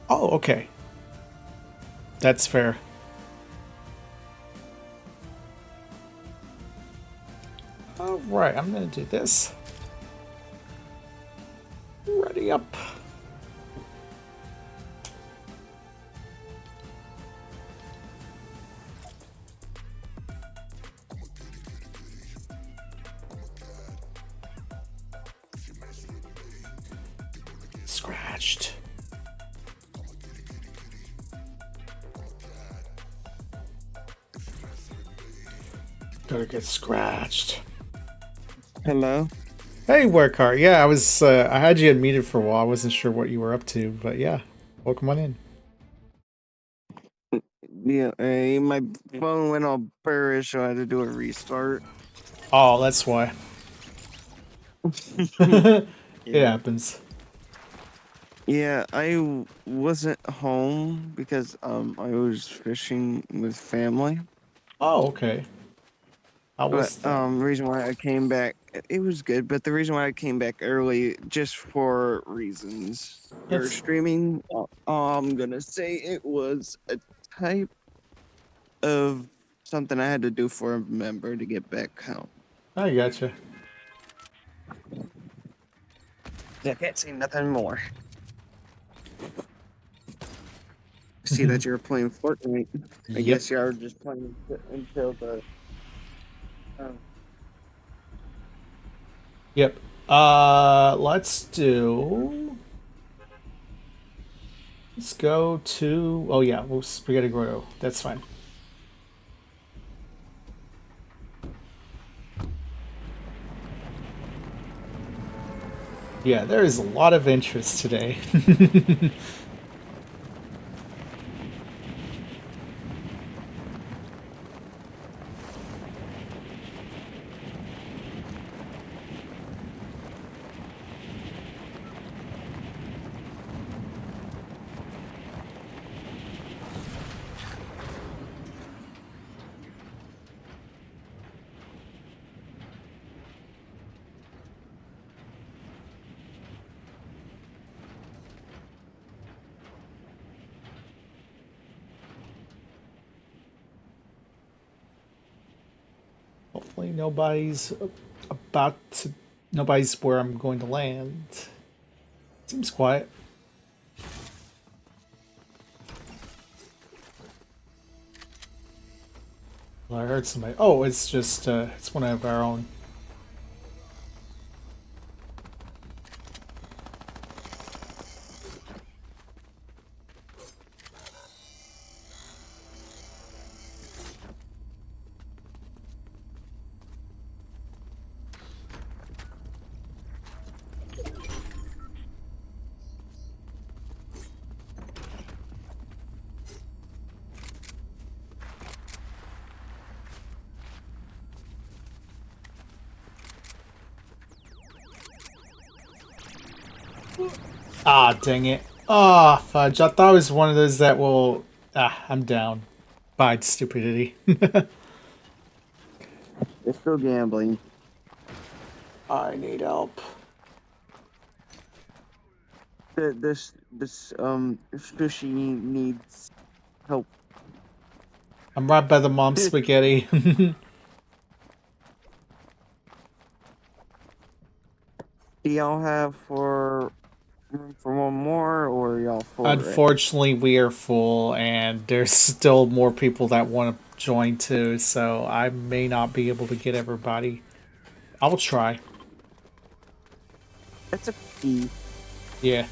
Oh, okay. That's fair. Alright, I'm gonna do this. Ready up. Scratched. Gotta get scratched. Hello? Hey, Werkart. Yeah, I had you unmuted for a while. I wasn't sure what you were up to, but yeah. Welcome on in. Yeah, my phone went all bearish, so I had to do a restart. Oh, that's why. It Yeah. happens. Yeah, wasn't home because I was fishing with family. Oh, okay. How But was that? reason why I came back, it was good, but the reason why I came back early just for reasons. You're That's streaming, I'm gonna say it was a type of something I had to do for a member to get back home. I gotcha. I can't say nothing more. See that you're playing Fortnite. I Yep. guess you are just playing until the. Um, Yep. Let's do. Let's go to. Oh yeah, we'll spaghetti grow. That's fine. Yeah, there is a lot of interest today. Hopefully about to. Nobody's where I'm going to land. Seems quiet. Well, I heard somebody. Oh, it's just it's one of our own. Ah, dang it. Ah, fudge. I thought it was one of those that will. Ah, I'm down. By stupidity. it's still gambling. I need help. This sushi needs help. I'm right by the mom Do spaghetti. y'all have for room for one more, or y'all full already? Unfortunately, we are full, and there's still more people that want to join too, so I may not be able to get everybody. I will try. That's a key. Yeah.